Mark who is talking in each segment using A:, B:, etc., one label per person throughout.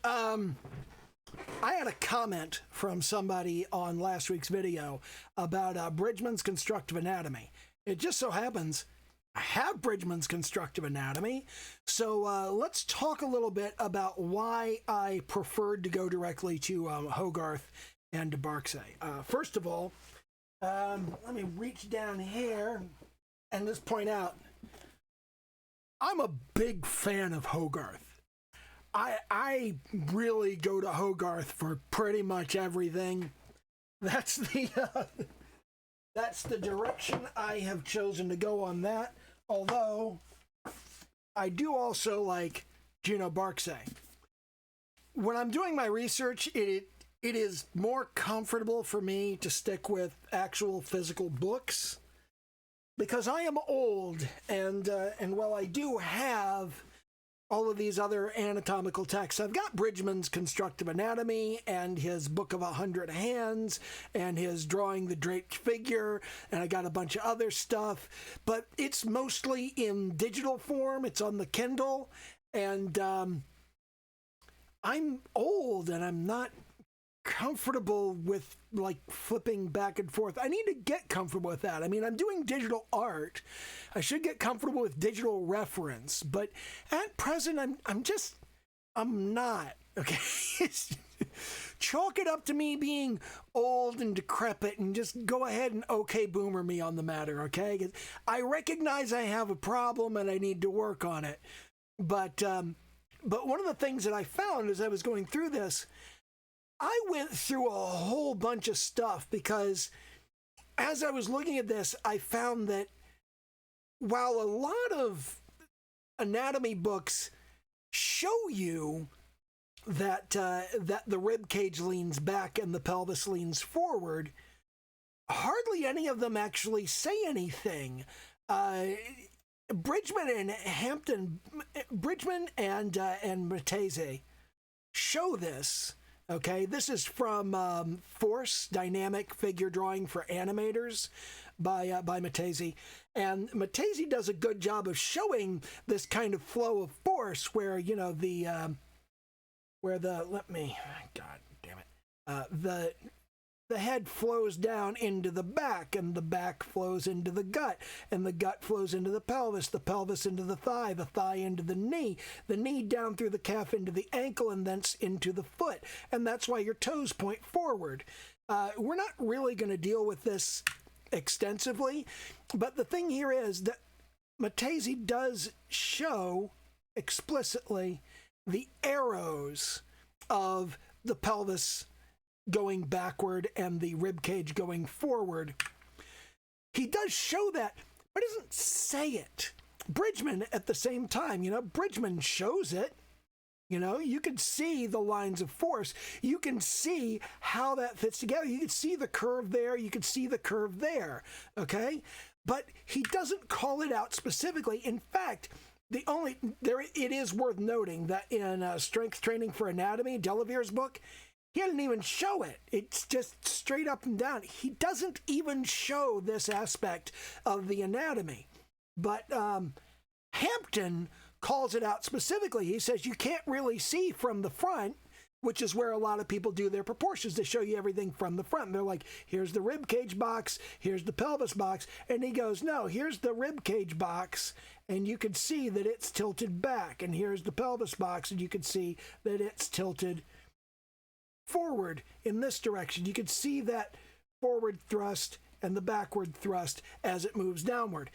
A: I had a comment from somebody on last week's video about Bridgman's constructive anatomy. It just so happens I have Bridgman's constructive anatomy, so let's talk a little bit about why I preferred to go directly to Hogarth and to Barksay. First of all, let me reach down here and just point out, I'm a big fan of Hogarth. I really go to Hogarth for pretty much everything. That's the direction I have chosen to go on that. Although I do also like Gino Barksay. When I'm doing my research, it is more comfortable for me to stick with actual physical books because I am old, and while I do have all of these other anatomical texts, I've got Bridgman's Constructive Anatomy and his Book of 100 Hands and his Drawing the Draped Figure, and I got a bunch of other stuff, but it's mostly in digital form. It's on the Kindle, and I'm old and I'm not comfortable with like flipping back and forth. I need to get comfortable with that. I mean, I'm doing digital art. I should get comfortable with digital reference, but at present I'm not. Okay. Chalk it up to me being old and decrepit and just go ahead and okay boomer me on the matter, okay? 'Cause I recognize I have a problem and I need to work on it. But one of the things that I found as I was going through this, I went through a whole bunch of stuff because as I was looking at this, I found that while a lot of anatomy books show you that that the rib cage leans back and the pelvis leans forward, hardly any of them actually say anything. Bridgman and Matese show this. Okay, this is from Force Dynamic Figure Drawing for Animators by Matese. And Matese does a good job of showing this kind of flow of force where, you know, God damn it, the head flows down into the back, and the back flows into the gut, and the gut flows into the pelvis into the thigh into the knee down through the calf into the ankle, and thence into the foot. And that's why your toes point forward. We're not really going to deal with this extensively, but the thing here is that Matese does show explicitly the arrows of the pelvis going backward and the rib cage going forward. He does show that, but doesn't say it. Bridgman at the same time, you know, Bridgman shows it. You know, you can see the lines of force. You can see how that fits together. You can see the curve there. You can see the curve there. Okay? But he doesn't call it out specifically. In fact, it is worth noting that in Strength Training for Anatomy, Delavere's book, he doesn't even show it. It's just straight up and down. He doesn't even show this aspect of the anatomy. But Hampton calls it out specifically. He says you can't really see from the front, which is where a lot of people do their proportions. They show you everything from the front. And they're like, here's the rib cage box, here's the pelvis box. And he goes, no, here's the rib cage box, and you can see that it's tilted back. And here's the pelvis box, and you can see that it's tilted forward in this direction. You can see that forward thrust and the backward thrust as it moves downward.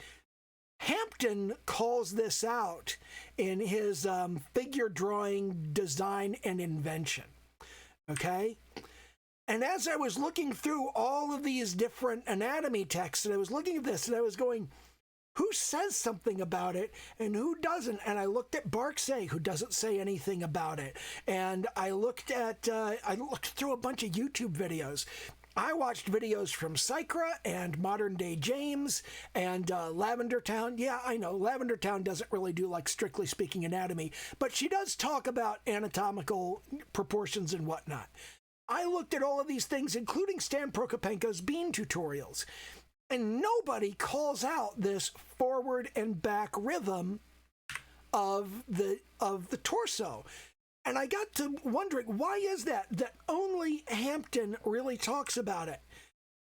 A: Hampton calls this out in his figure drawing design and invention. Okay? And as I was looking through all of these different anatomy texts, and I was looking at this and I was going, who says something about it and who doesn't? And I looked at Barksay, who doesn't say anything about it. And I looked through a bunch of YouTube videos. I watched videos from Psychra and Modern Day James and Lavender Town. Yeah, I know Lavender Town doesn't really do, like, strictly speaking anatomy, but she does talk about anatomical proportions and whatnot. I looked at all of these things, including Stan Prokopenko's bean tutorials. And nobody calls out this forward and back rhythm of the torso. And I got to wondering, why is that only Hampton really talks about it?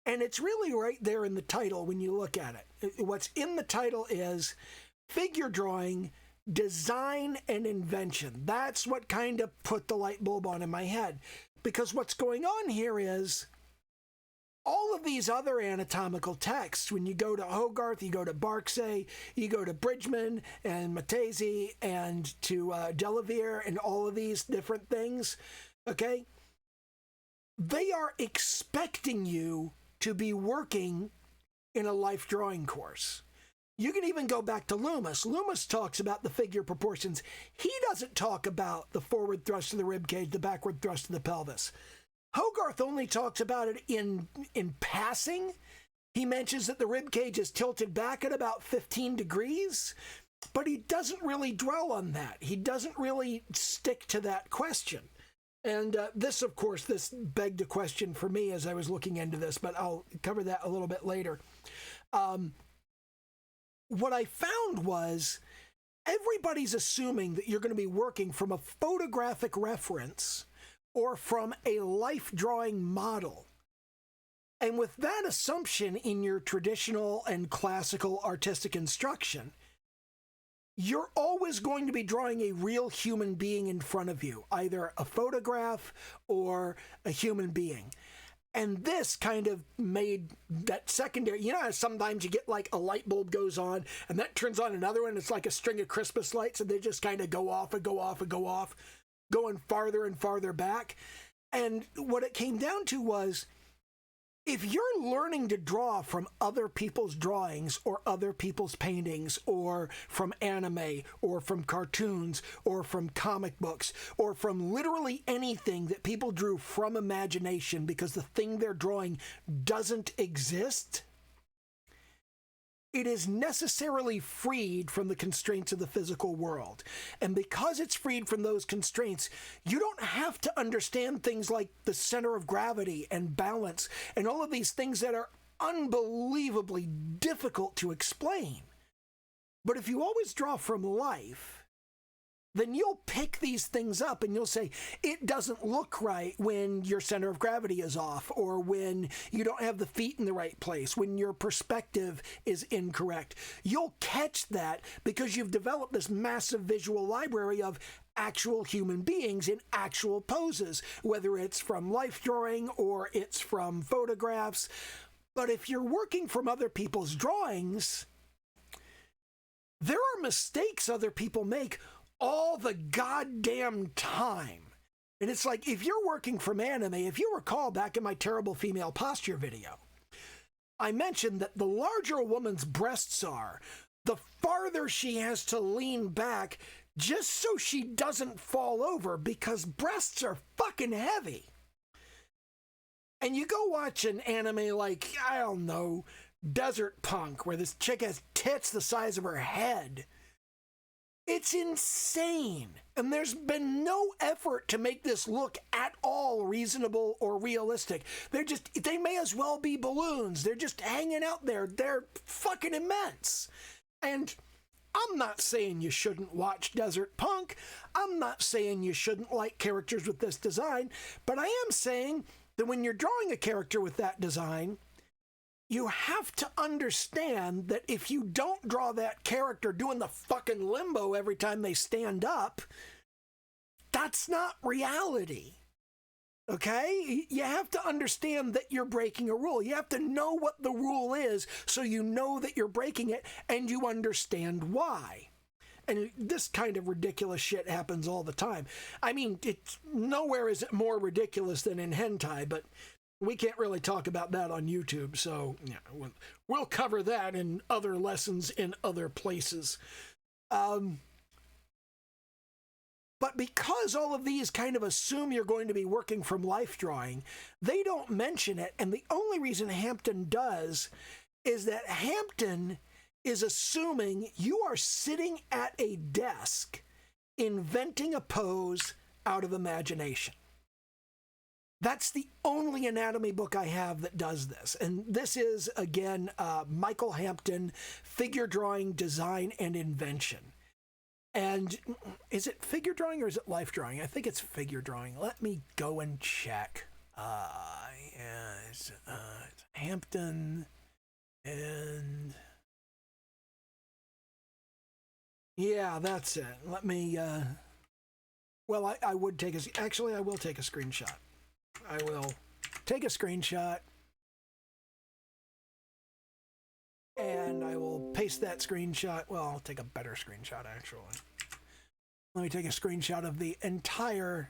A: And it's really right there in the title when you look at it. What's in the title is figure drawing, design, and invention. That's what kind of put the light bulb on in my head. Because what's going on here is all of these other anatomical texts, when you go to Hogarth, you go to Barksay, you go to Bridgman and Matesi and to Delavere and all of these different things, okay? They are expecting you to be working in a life drawing course. You can even go back to Loomis. Loomis talks about the figure proportions. He doesn't talk about the forward thrust of the rib cage, the backward thrust of the pelvis. Hogarth only talks about it in passing. He mentions that the rib cage is tilted back at about 15 degrees, but he doesn't really dwell on that. He doesn't really stick to that question. And this begged a question for me as I was looking into this, but I'll cover that a little bit later. What I found was everybody's assuming that you're going to be working from a photographic reference or from a life drawing model. And with that assumption in your traditional and classical artistic instruction, you're always going to be drawing a real human being in front of you, either a photograph or a human being. And this kind of made that secondary, you know, sometimes you get like a light bulb goes on and that turns on another one. It's like a string of Christmas lights and they just kind of go off and go off and go off, going farther and farther back. And what it came down to was, if you're learning to draw from other people's drawings or other people's paintings or from anime or from cartoons or from comic books or from literally anything that people drew from imagination because the thing they're drawing doesn't exist, it is necessarily freed from the constraints of the physical world. And because it's freed from those constraints, you don't have to understand things like the center of gravity and balance and all of these things that are unbelievably difficult to explain. But if you always draw from life, then you'll pick these things up and you'll say, it doesn't look right when your center of gravity is off, or when you don't have the feet in the right place, when your perspective is incorrect. You'll catch that because you've developed this massive visual library of actual human beings in actual poses, whether it's from life drawing or it's from photographs. But if you're working from other people's drawings, there are mistakes other people make all the goddamn time. And it's like, if you're working from anime, if you recall back in my terrible female posture video, I mentioned that the larger a woman's breasts are, the farther she has to lean back just so she doesn't fall over, because breasts are fucking heavy. And you go watch an anime like, I don't know, Desert Punk, where this chick has tits the size of her head. It's insane. And there's been no effort to make this look at all reasonable or realistic. They may as well be balloons. They're just hanging out there. They're fucking immense. And I'm not saying you shouldn't watch Desert Punk. I'm not saying you shouldn't like characters with this design. But I am saying that when you're drawing a character with that design, you have to understand that if you don't draw that character doing the fucking limbo every time they stand up, that's not reality. Okay? You have to understand that you're breaking a rule. You have to know what the rule is so you know that you're breaking it and you understand why. And this kind of ridiculous shit happens all the time. I mean, nowhere is it more ridiculous than in hentai, but we can't really talk about that on YouTube, so yeah, we'll cover that in other lessons in other places. But because all of these kind of assume you're going to be working from life drawing, they don't mention it, and the only reason Hampton does is that Hampton is assuming you are sitting at a desk inventing a pose out of imagination. That's the only anatomy book I have that does this. And this is, again, Michael Hampton, Figure Drawing, Design, and Invention. And is it figure drawing or is it life drawing? I think it's figure drawing. Let me go and check. It's Hampton and... Yeah, that's it. Let me... Well, I would take a... Actually, I will take a screenshot. I will take a screenshot. And I will paste that screenshot. Well, I'll take a better screenshot, actually. Let me take a screenshot of the entire...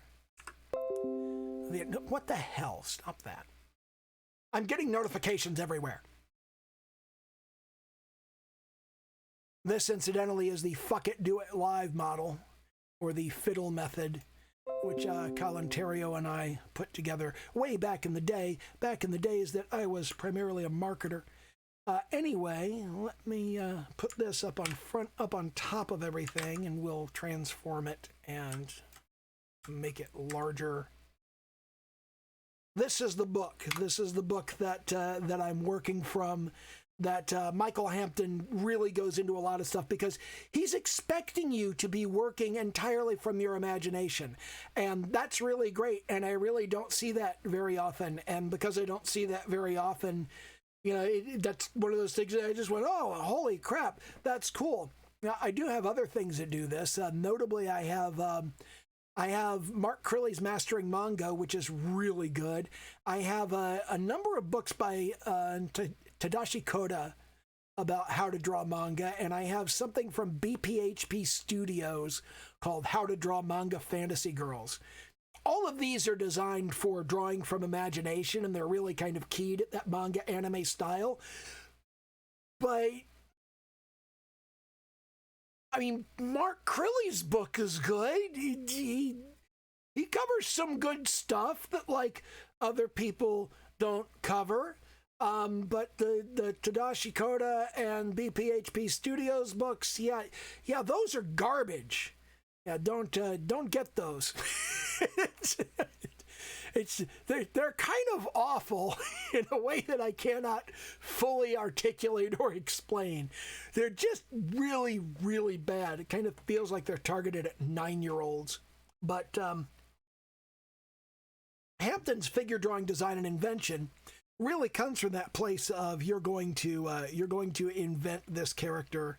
A: What the hell? Stop that. I'm getting notifications everywhere. This, incidentally, is the Fuck It, Do It Live model, or the Fiddle method, which Colin Terrio and I put together way back in the day. Back in the days that I was primarily a marketer. Anyway, let me put this up on top of everything, and we'll transform it and make it larger. This is the book. This is the book that that I'm working from. That Michael Hampton really goes into a lot of stuff because he's expecting you to be working entirely from your imagination. And that's really great. And I really don't see that very often. And because I don't see that very often, you know, that's one of those things that I just went, oh, holy crap, that's cool. Now, I do have other things that do this. Notably, I have Mark Crilley's Mastering Manga, which is really good. I have a number of books by Tadashi Koda about how to draw manga, and I have something from BPHP Studios called How to Draw Manga Fantasy Girls. All of these are designed for drawing from imagination, and they're really kind of keyed at that manga anime style. But I mean, Mark Crilley's book is good. He covers some good stuff that, like, other people don't cover. But the Tadashi Koda and BPHP Studios books, yeah, those are garbage. Yeah, don't get those. They're kind of awful in a way that I cannot fully articulate or explain. They're just really, really bad. It kind of feels like they're targeted at 9-year-olds. But Hampton's figure drawing design and invention really comes from that place of you're going to invent this character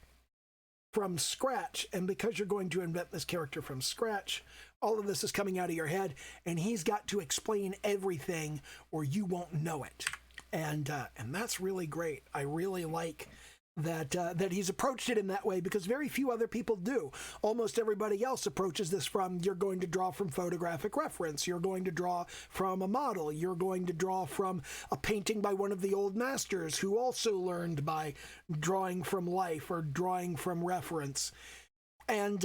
A: from scratch, and because you're going to invent this character from scratch, all of this is coming out of your head, and he's got to explain everything or you won't know it. And that's really great. I really like that he's approached it in that way, because very few other people do. Almost everybody else approaches this from, you're going to draw from photographic reference, you're going to draw from a model, you're going to draw from a painting by one of the old masters who also learned by drawing from life or drawing from reference. And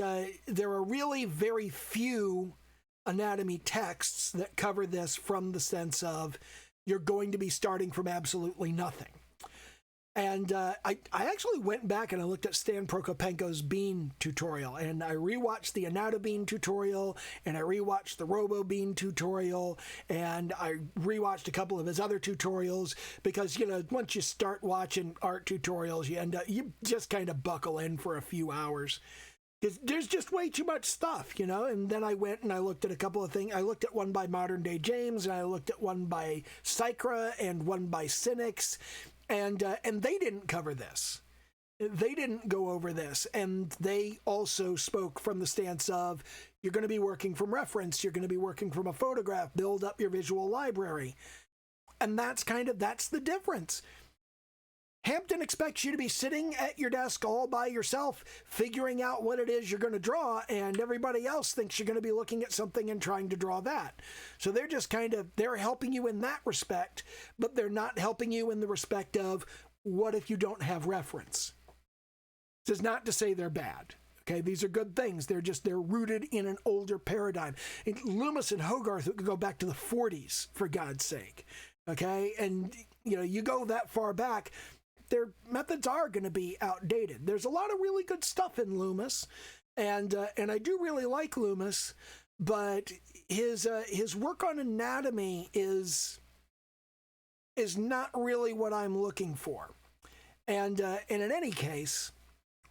A: there are really very few anatomy texts that cover this from the sense of you're going to be starting from absolutely nothing. And I actually went back and I looked at Stan Prokopenko's Bean tutorial, and I rewatched the Anatobean tutorial, and I rewatched the RoboBean tutorial, and I rewatched a couple of his other tutorials, because, you know, once you start watching art tutorials, you just kind of buckle in for a few hours. There's just way too much stuff, you know? And then I went and I looked at a couple of things. I looked at one by Modern Day James, and I looked at one by Psychra and one by Cynics. And they didn't cover this. They didn't go over this. And they also spoke from the stance of, you're going to be working from reference, you're going to be working from a photograph, build up your visual library. And that's the difference. Hampton expects you to be sitting at your desk all by yourself, figuring out what it is you're going to draw, and everybody else thinks you're going to be looking at something and trying to draw that. So they're just they're helping you in that respect, but they're not helping you in the respect of, what if you don't have reference? This is not to say they're bad. Okay, these are good things. They're rooted in an older paradigm. Loomis and Hogarth could go back to the 40s, for God's sake. Okay, and you know, you go that far back, their methods are going to be outdated. There's a lot of really good stuff in Loomis, and I do really like Loomis, but his work on anatomy is not really what I'm looking for. And in any case,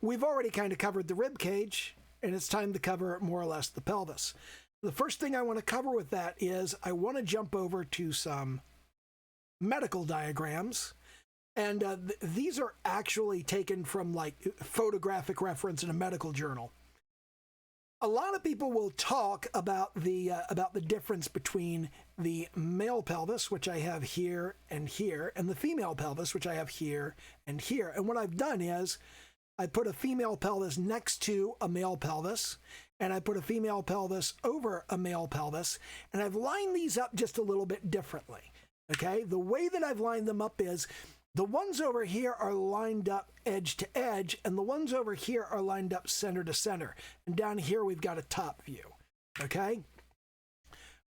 A: we've already kind of covered the rib cage. and it's time to cover more or less the pelvis. The first thing I want to cover with that is I want to jump over to some medical diagrams. And these are actually taken from like photographic reference in a medical journal. A lot of people will talk about the difference between the male pelvis, which I have here, and the female pelvis, which I have here and here. And what I've done is I put a female pelvis next to a male pelvis, and I put a female pelvis over a male pelvis, and I've lined these up just a little bit differently. Okay, the way that I've lined them up is the ones over here are lined up edge to edge, and the ones over here are lined up center to center. And down here, we've got a top view, okay?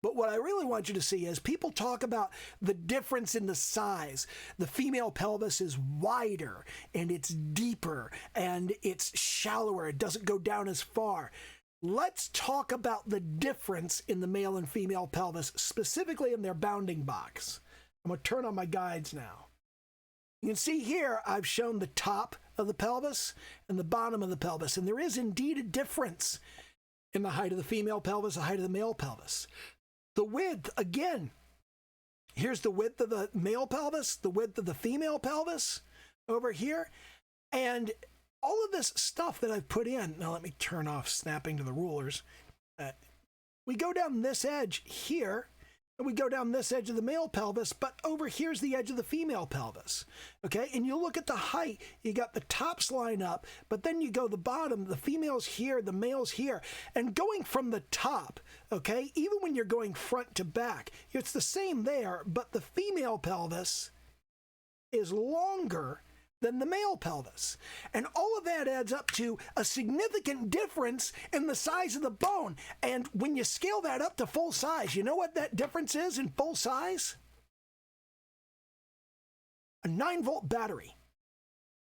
A: But what I really want you to see is people talk about the difference in the size. The female pelvis is wider, and it's deeper, and it's shallower. It doesn't go down as far. Let's talk about the difference in the male and female pelvis, specifically in their bounding box. I'm going to turn on my guides now. You can see here, I've shown the top of the pelvis and the bottom of the pelvis, and there is indeed a difference in the height of the female pelvis, the height of the male pelvis. The width, again, here's the width of the male pelvis, the width of the female pelvis over here, and all of this stuff that I've put in. Now let me turn off snapping to the rulers. We go down this edge here, and we go down this edge of the male pelvis, but over here's the edge of the female pelvis, okay? And you look at the height, you got the tops line up, but then you go the bottom, the female's here, the male's here, and going from the top, okay, even when you're going front to back, it's the same there, but the female pelvis is longer than the male pelvis. And all of that adds up to a significant difference in the size of the bone. And when you scale that up to full size, you know what that difference is in full size? A 9-volt battery.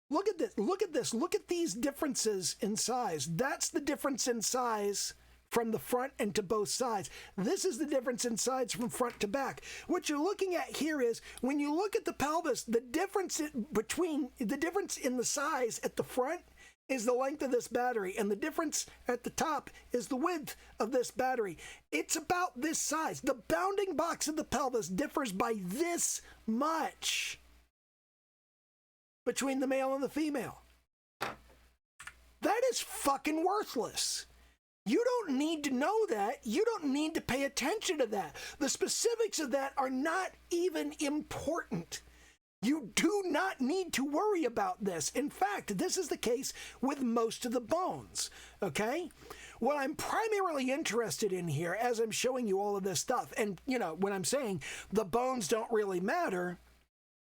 A: Look at this, look at this, look at these differences in size. That's the difference in size from the front and to both sides. This is the difference in size from front to back. What you're looking at here is when you look at the pelvis, the difference in the size at the front is the length of this battery, and the difference at the top is the width of this battery. It's about this size. The bounding box of the pelvis differs by this much between the male and the female. That is fucking worthless. You don't need to know that. You don't need to pay attention to that. The specifics of that are not even important. You do not need to worry about this. In fact, this is the case with most of the bones, okay? What I'm primarily interested in here, as I'm showing you all of this stuff, and, you know, when I'm saying the bones don't really matter,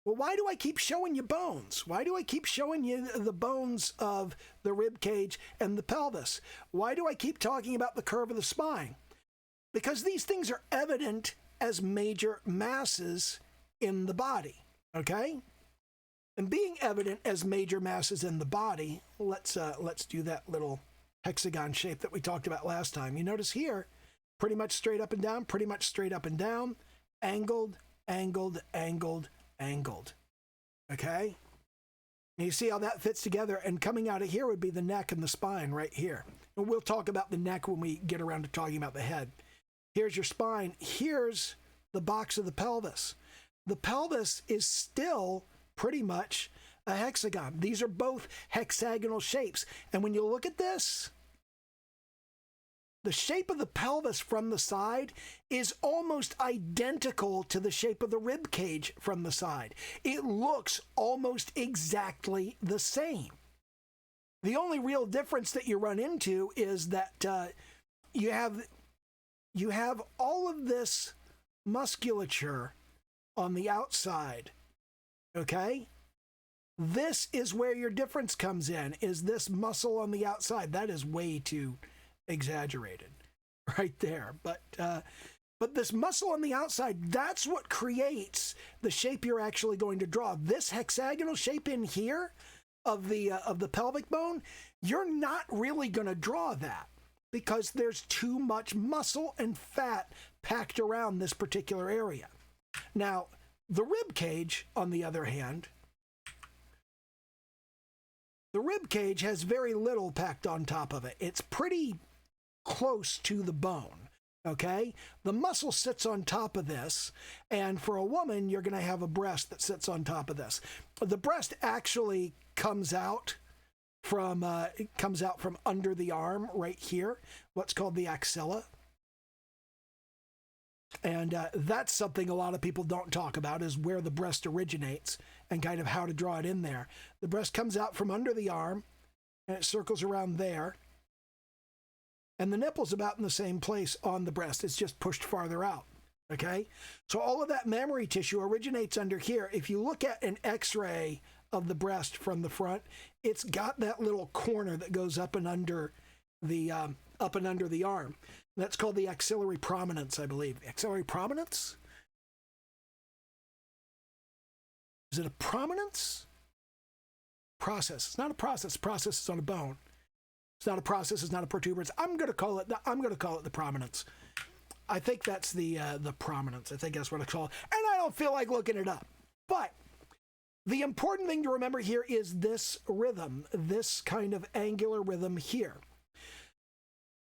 A: well, why do I keep showing you bones? Why do I keep showing you the bones of the rib cage and the pelvis? Why do I keep talking about the curve of the spine? Because these things are evident as major masses in the body, okay? And being evident as major masses in the body, let's do that little hexagon shape that we talked about last time. You notice here, pretty much straight up and down, pretty much straight up and down, angled, angled, angled, angled, okay? And you see how that fits together, and coming out of here would be the neck and the spine right here. And we'll talk about the neck when we get around to talking about the head. Here's your spine. Here's the box of the pelvis. The pelvis is still pretty much a hexagon. These are both hexagonal shapes. And when you look at this, the shape of the pelvis from the side is almost identical to the shape of the rib cage from the side. It looks almost exactly the same. The only real difference that you run into is that you have all of this musculature on the outside, okay? This is where your difference comes in, is this muscle on the outside. That is way too exaggerated right there, but this muscle on the outside, that's what creates the shape you're actually going to draw. This hexagonal shape in here of the pelvic bone, you're not really going to draw that because there's too much muscle and fat packed around this particular area. Now, the rib cage, on the other hand, The rib cage has very little packed on top of it. It's pretty close to the bone. Okay, the muscle sits on top of this, and for a woman, you're going to have a breast that sits on top of this. The breast actually comes out from under the arm right here, what's called the axilla, and that's something a lot of people don't talk about, is where the breast originates and kind of how to draw it in there. The breast comes out from under the arm, and it circles around there. And the nipple's about in the same place on the breast. It's just pushed farther out, okay? So all of that mammary tissue originates under here. If you look at an x-ray of the breast from the front, it's got that little corner that goes up and under the arm. That's called the axillary prominence, I believe. Axillary prominence? Is it a prominence? Process. It's not a process. Process is on a bone. It's not a process. It's not a protuberance. I'm going to call it the prominence. I think that's the prominence. I think that's what I call it. And I don't feel like looking it up. But the important thing to remember here is this rhythm, this kind of angular rhythm here.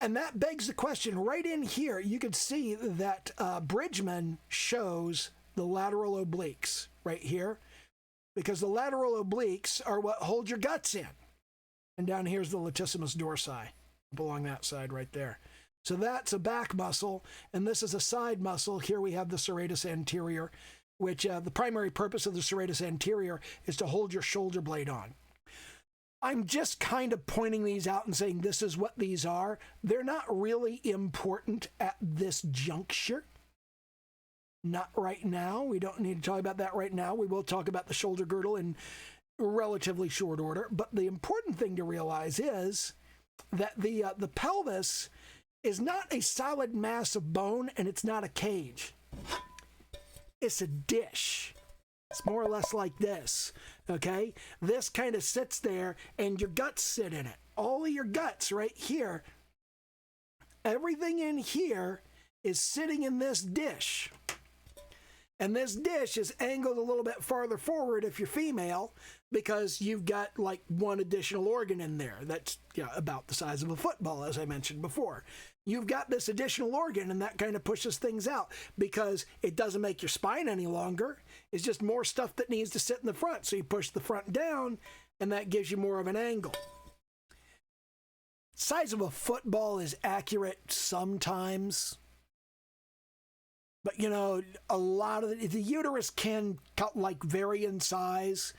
A: And that begs the question, right in here, you can see that Bridgman shows the lateral obliques right here, because the lateral obliques are what hold your guts in. And down here's the latissimus dorsi, along that side right there. So that's a back muscle, and this is a side muscle. Here we have the serratus anterior, which the primary purpose of the serratus anterior is to hold your shoulder blade on. I'm just kind of pointing these out and saying this is what these are. They're not really important at this juncture. Not right now. We don't need to talk about that right now. We will talk about the shoulder girdle in relatively short order. But the important thing to realize is that the pelvis is not a solid mass of bone, and it's not a cage. It's a dish. It's more or less like this, okay? This kind of sits there, and your guts sit in it. All of your guts right here, everything in here is sitting in this dish. And this dish is angled a little bit farther forward if you're female, because you've got like one additional organ in there that's about the size of a football, as I mentioned before. You've got this additional organ, and that kind of pushes things out because it doesn't make your spine any longer. It's just more stuff that needs to sit in the front. So you push the front down, and that gives you more of an angle. Size of a football is accurate sometimes. But, a lot of the uterus can like vary in size,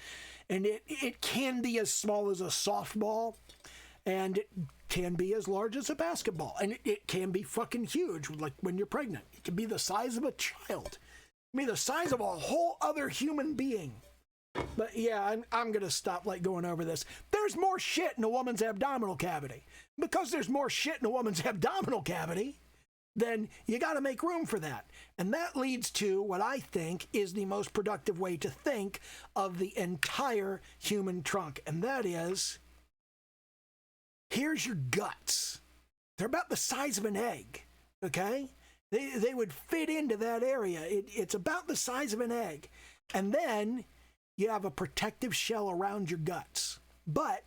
A: and it can be as small as a softball, and it can be as large as a basketball, and it can be fucking huge, like when you're pregnant. It can be the size of a child. It can be the size of a whole other human being. But yeah, I'm going to stop going over this. There's more shit in a woman's abdominal cavity. Because there's more shit in a woman's abdominal cavity, then you got to make room for that. And that leads to what I think is the most productive way to think of the entire human trunk. And that is, here's your guts. They're about the size of an egg, okay? They would fit into that area. It's about the size of an egg. And then you have a protective shell around your guts. But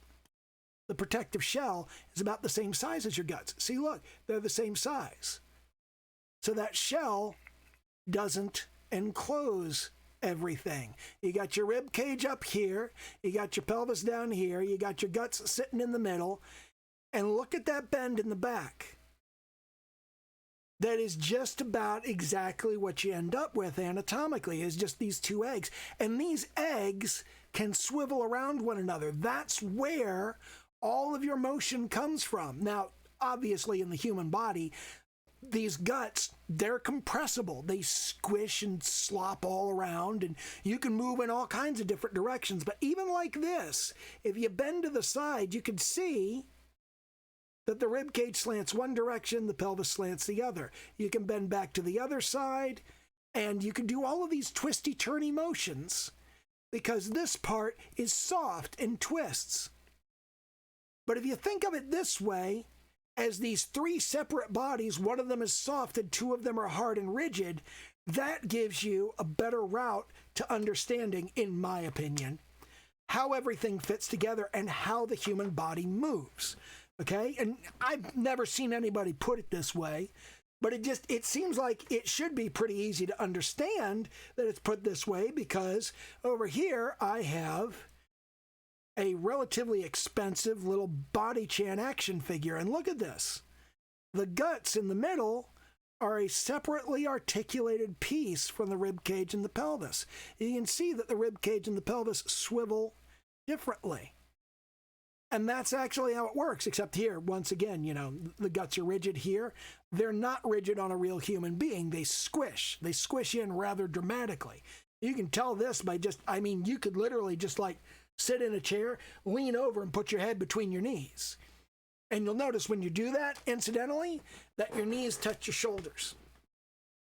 A: the protective shell is about the same size as your guts. See, look, they're the same size. So that shell doesn't enclose everything. You got your rib cage up here, you got your pelvis down here, you got your guts sitting in the middle, and look at that bend in the back. That is just about exactly what you end up with anatomically, is just these two eggs. And these eggs can swivel around one another. That's where all of your motion comes from. Now, obviously in the human body, these guts, they're compressible. They squish and slop all around, and you can move in all kinds of different directions. But even like this, if you bend to the side, you can see that the rib cage slants one direction, the pelvis slants the other. You can bend back to the other side, and you can do all of these twisty-turny motions because this part is soft and twists. But if you think of it this way, as these three separate bodies, one of them is soft and two of them are hard and rigid, that gives you a better route to understanding, in my opinion, how everything fits together and how the human body moves. Okay? And I've never seen anybody put it this way, but it seems like it should be pretty easy to understand that it's put this way, because over here I have a relatively expensive little Body-Chan action figure. And look at this. The guts in the middle are a separately articulated piece from the rib cage and the pelvis. You can see that the rib cage and the pelvis swivel differently. And that's actually how it works, except here, once again, you know, the guts are rigid here. They're not rigid on a real human being. They squish. They squish in rather dramatically. You can tell this by just, I mean, you could literally just like sit in a chair, lean over, and put your head between your knees. And you'll notice when you do that, incidentally, that your knees touch your shoulders.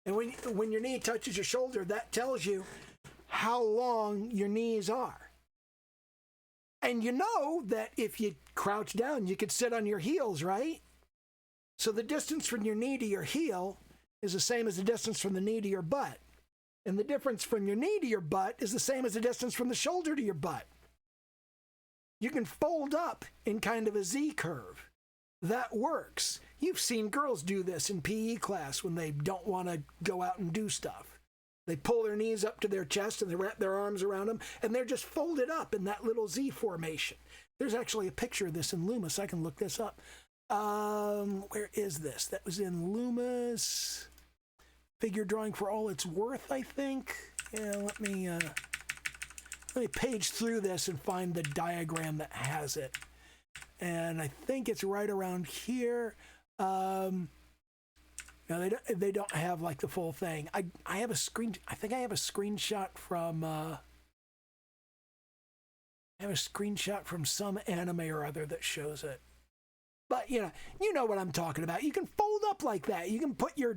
A: And when your knee touches your shoulder, that tells you how long your knees are. And you know that if you crouch down, you could sit on your heels, right? So the distance from your knee to your heel is the same as the distance from the knee to your butt. And the difference from your knee to your butt is the same as the distance from the shoulder to your butt. You can fold up in kind of a Z curve. That works. You've seen girls do this in PE class when they don't want to go out and do stuff. They pull their knees up to their chest and they wrap their arms around them, and they're just folded up in that little Z formation. There's actually a picture of this in Loomis. I can look this up. Where is this? That was in Loomis. Figure Drawing for All It's Worth, I think. Yeah, let me page through this and find the diagram that has it. And I think it's right around here. No, they don't have like the full thing. I have a screen. I think I have a screenshot from. I have a screenshot from some anime or other that shows it. But you know what I'm talking about. You can fold up like that. You can put your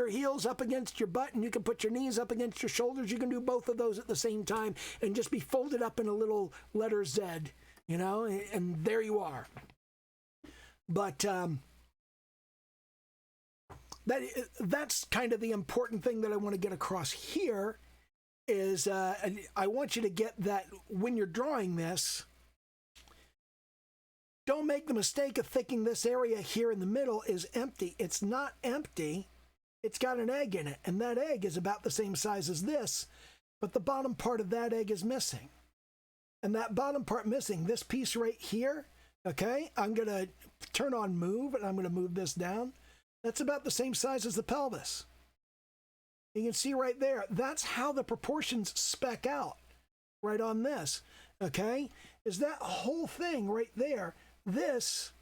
A: heels up against your butt, and you can put your knees up against your shoulders. You can do both of those at the same time and just be folded up in a little letter Z, you know, and there you are. But that's kind of the important thing that I want to get across here is I want you to get that when you're drawing this, don't make the mistake of thinking this area here in the middle is empty. It's not empty. It's got an egg in it, and that egg is about the same size as this, but the bottom part of that egg is missing. And that bottom part missing, this piece right here, okay, I'm going to turn on move, and I'm going to move this down. That's about the same size as the pelvis. You can see right there, that's how the proportions spec out right on this, okay? Is that whole thing right there, this,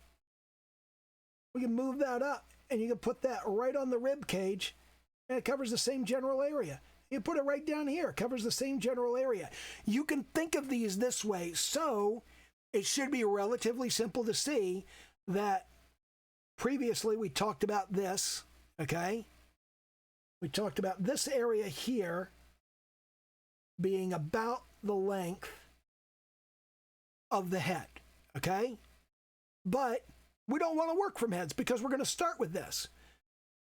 A: we can move that up and you can put that right on the rib cage and it covers the same general area. You put it right down here, it covers the same general area. You can think of these this way, so it should be relatively simple to see that previously we talked about this, okay? We talked about this area here being about the length of the head, okay? But we don't want to work from heads because we're going to start with this.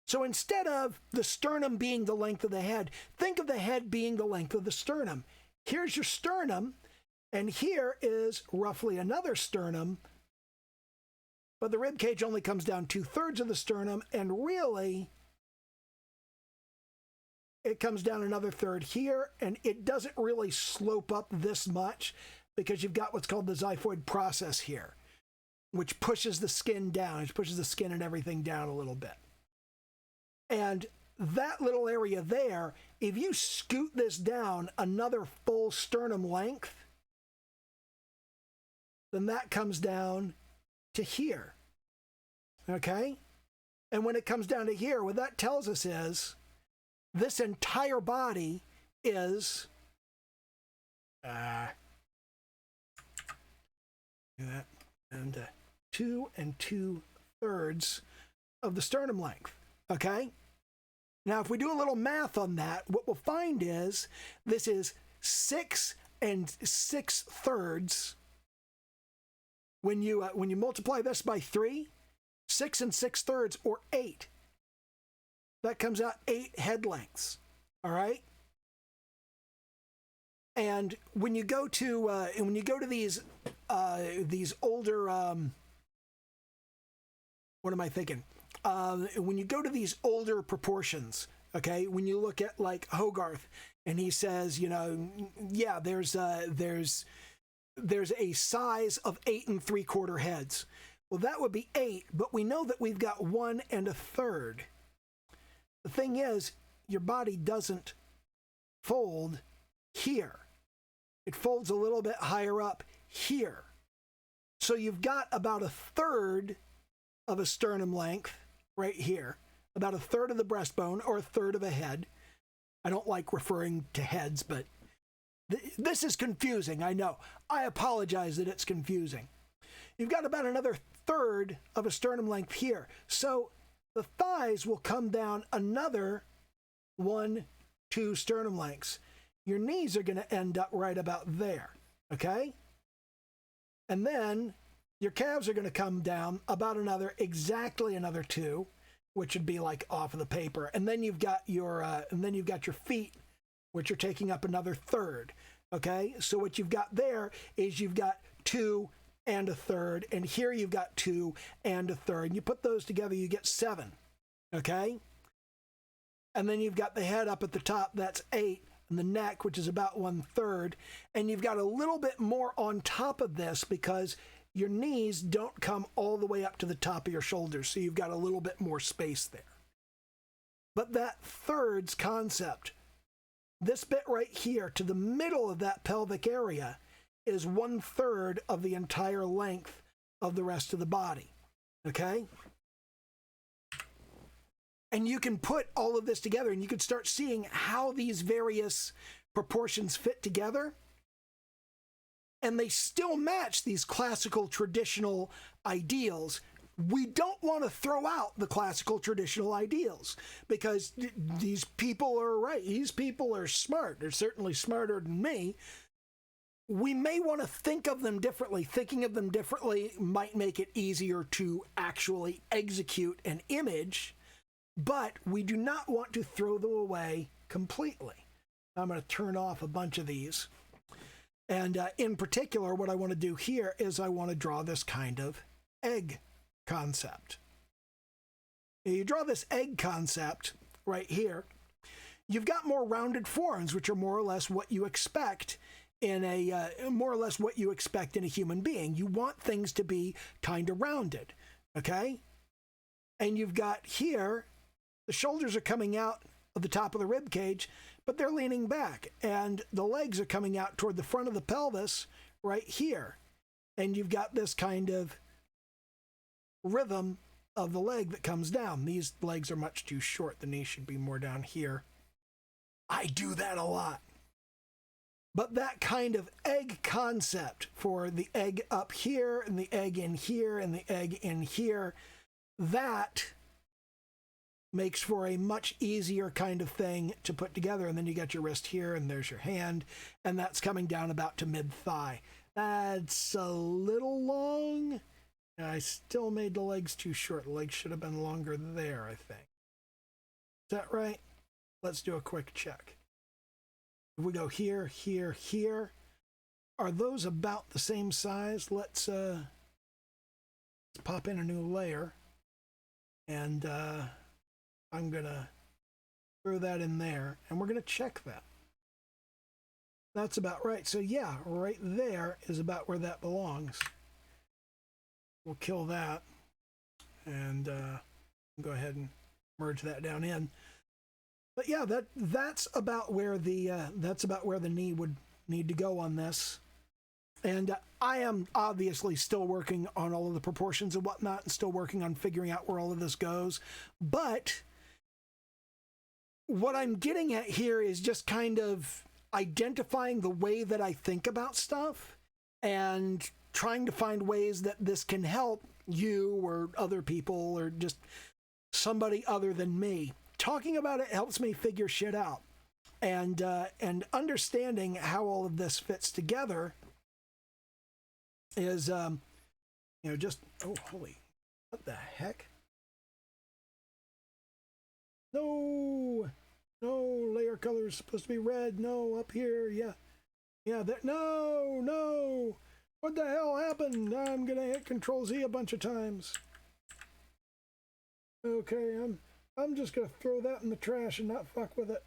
A: So instead of the sternum being the length of the head, think of the head being the length of the sternum. Here's your sternum, and here is roughly another sternum, but the rib cage only comes down 2/3 of the sternum, and really it comes down another third here, and it doesn't really slope up this much because you've got what's called the xiphoid process here, which pushes the skin down. It pushes the skin and everything down a little bit. And that little area there, if you scoot this down another full sternum length, then that comes down to here, okay? And when it comes down to here, what that tells us is this entire body is that and 2 2/3 of the sternum length, okay? Now, if we do a little math on that, what we'll find is this is 6 6/3. When you multiply this by 3, 6 6/3 or 8, that comes out 8 head lengths. All right. And when you go to these older, what am I thinking? When you go to these older proportions, okay, when you look at like Hogarth, and he says, you know, yeah, there's a size of 8 3/4 heads. Well, that would be 8, but we know that we've got 1 1/3. The thing is, your body doesn't fold here. It folds a little bit higher up here. So you've got about 1/3 of a sternum length right here, about 1/3 of the breastbone or 1/3 of a head. I don't like referring to heads, but this is confusing, I know. I apologize that it's confusing. You've got about another 1/3 of a sternum length here. So the thighs will come down another 1, 2 sternum lengths. Your knees are going to end up right about there, okay? And then your calves are going to come down about exactly another 2, which would be like off of the paper. And then you've got your feet, which are taking up another 1/3. Okay, so what you've got there is you've got 2 1/3, and here you've got 2 1/3. And you put those together, you get 7. Okay, and then you've got the head up at the top, that's 8, and the neck, which is about 1/3, and you've got a little bit more on top of this because your knees don't come all the way up to the top of your shoulders, so you've got a little bit more space there. But that thirds concept, this bit right here to the middle of that pelvic area, is 1/3 of the entire length of the rest of the body, okay? And you can put all of this together and you can start seeing how these various proportions fit together. And they still match these classical traditional ideals. We don't want to throw out the classical traditional ideals because these people are right. These people are smart. They're certainly smarter than me. We may want to think of them differently. Thinking of them differently might make it easier to actually execute an image, but we do not want to throw them away completely. I'm going to turn off a bunch of these. And in particular, what I want to do here is I want to draw this kind of egg concept. You draw this egg concept right here, you've got more rounded forms, which are more or less what you expect in a human being. You want things to be kind of rounded, okay? And you've got here, the shoulders are coming out of the top of the rib cage, but they're leaning back, and the legs are coming out toward the front of the pelvis right here. And you've got this kind of rhythm of the leg that comes down. These legs are much too short. The knee should be more down here. I do that a lot. But that kind of egg concept for the egg up here and the egg in here and the egg in here, that makes for a much easier kind of thing to put together. And then you got your wrist here and there's your hand, and that's coming down about to mid-thigh. That's a little long. I still made the legs too short. The legs should have been longer there, I think. Is that right? Let's do a quick check. If we go here, here, here, are those about the same size? Let's pop in a new layer, and I'm gonna throw that in there, and we're gonna check that. That's about right. So yeah, right there is about where that belongs. We'll kill that, and go ahead and merge that down in. But yeah, that's about where the knee would need to go on this. And I am obviously still working on all of the proportions and whatnot, and still working on figuring out where all of this goes. But what I'm getting at here is just kind of identifying the way that I think about stuff and trying to find ways that this can help you or other people or just somebody other than me. Talking about it helps me figure shit out, and understanding how all of this fits together is, just, oh, holy, what the heck? No, layer color is supposed to be red. No, up here, yeah. Yeah, no, no. What the hell happened? I'm gonna hit Control Z a bunch of times. Okay, I'm just gonna throw that in the trash and not fuck with it.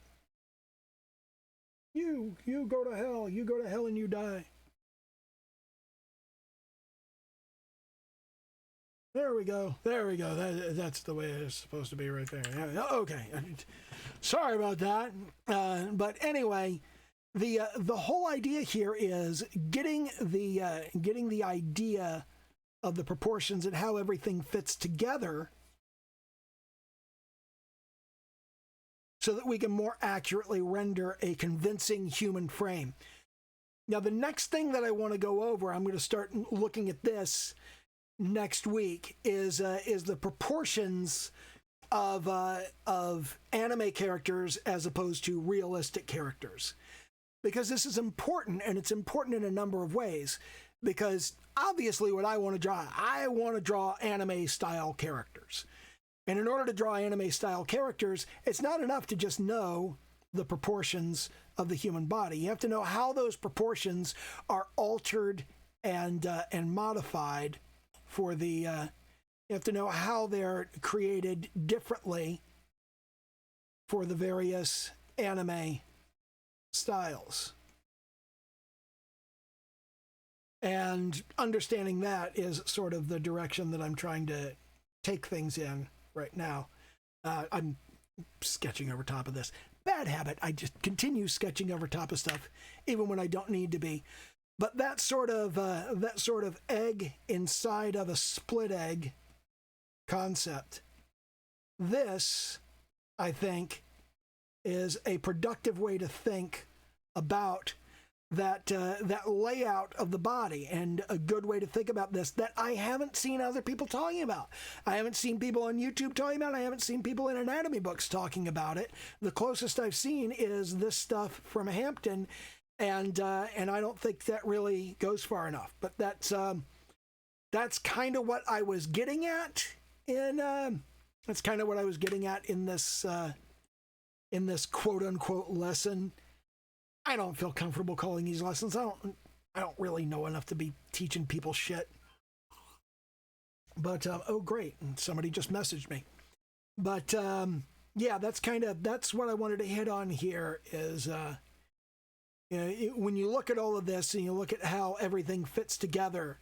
A: You go to hell. You go to hell and you die. There we go. There we go. That's the way it's supposed to be right there. Yeah, okay. Sorry about that. But anyway, the whole idea here is getting the idea of the proportions and how everything fits together so that we can more accurately render a convincing human frame. Now, the next thing that I want to go over, I'm going to start looking at this next week, is the proportions of anime characters as opposed to realistic characters. Because this is important, and it's important in a number of ways. Because obviously what I want to draw anime-style characters. And in order to draw anime-style characters, it's not enough to just know the proportions of the human body. You have to know how those proportions are altered and modified for the... you have to know how they're created differently for the various anime styles. And understanding that is sort of the direction that I'm trying to take things in right now. I'm sketching over top of this. Bad habit. I just continue sketching over top of stuff, even when I don't need to be. But that sort of egg inside of a split egg concept. This, I think, is a productive way to think about that layout of the body, and a good way to think about this that I haven't seen other people talking about. I haven't seen people on YouTube talking about it. I haven't seen people in anatomy books talking about it. The closest I've seen is this stuff from Hampton, and I don't think that really goes far enough. But that's kind of what I was getting at in this quote unquote lesson. I don't feel comfortable calling these lessons. I don't really know enough to be teaching people shit. But oh great, and somebody just messaged me. But yeah, that's what I wanted to hit on here is when you look at all of this and you look at how everything fits together,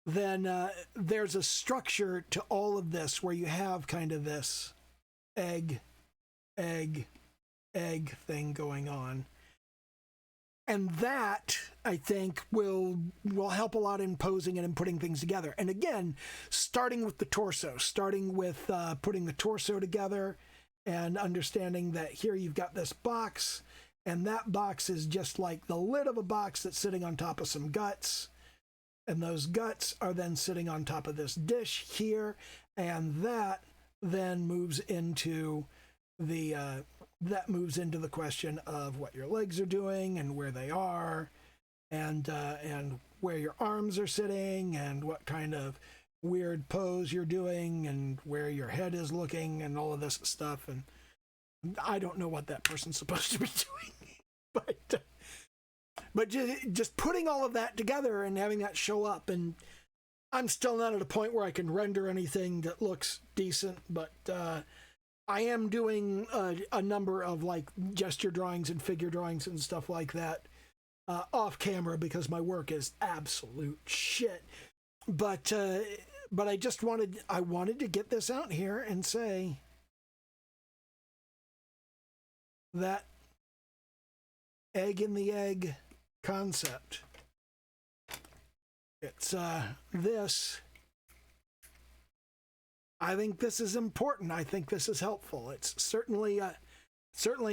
A: then there's a structure to all of this where you have kind of this egg thing going on. And that, I think, will help a lot in posing and in putting things together. And again, starting with the torso, starting with putting the torso together and understanding that here you've got this box, and that box is just like the lid of a box that's sitting on top of some guts. And those guts are then sitting on top of this dish here, and that then moves into the question of what your legs are doing and where they are, and where your arms are sitting, and what kind of weird pose you're doing, and where your head is looking, and all of this stuff. And I don't know what that person's supposed to be doing, but just putting all of that together and having that show up. And I'm still not at a point where I can render anything that looks decent, but I am doing a number of like gesture drawings and figure drawings and stuff like that off camera because my work is absolute shit. But I just wanted to get this out here and say that egg in the egg concept. It's this. I think this is important. I think this is helpful. It's certainly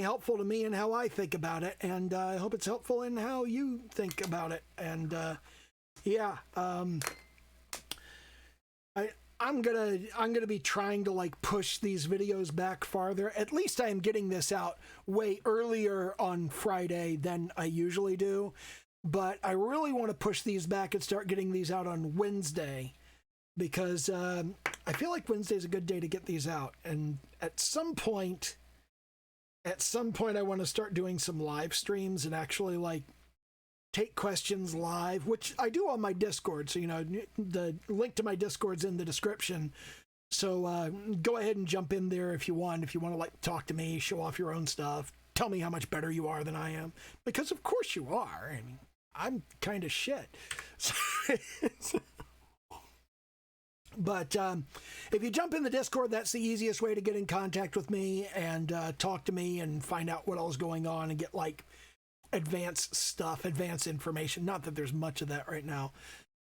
A: helpful to me in how I think about it, and I hope it's helpful in how you think about it. And yeah, I'm gonna be trying to like push these videos back farther. At least I am getting this out way earlier on Friday than I usually do, but I really want to push these back and start getting these out on Wednesday, because I feel like Wednesday is a good day to get these out. And at some point I want to start doing some live streams and actually like take questions live, which I do on my Discord. So, the link to my Discord's in the description. So go ahead and jump in there if you want. If you want to like talk to me, show off your own stuff, tell me how much better you are than I am. Because of course you are. I mean, I'm kind of shit. But if you jump in the Discord, that's the easiest way to get in contact with me and talk to me and find out what all's going on and get like advanced stuff, advanced information. Not that there's much of that right now,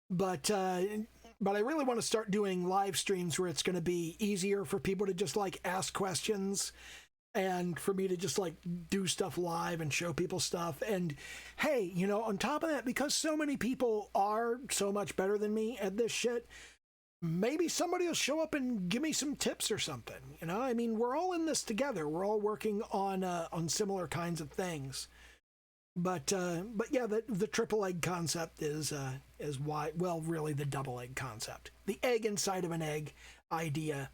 A: but I really want to start doing live streams where it's going to be easier for people to just like ask questions and for me to just like do stuff live and show people stuff. And hey, on top of that, because so many people are so much better than me at this shit, maybe somebody will show up and give me some tips or something. I mean, we're all in this together. We're all working on similar kinds of things. But yeah, the triple egg concept is why. Well, really, the double egg concept, the egg inside of an egg idea,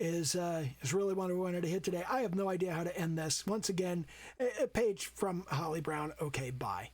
A: is really what I wanted to hit today. I have no idea how to end this. Once again, a page from Holly Brown. Okay, bye.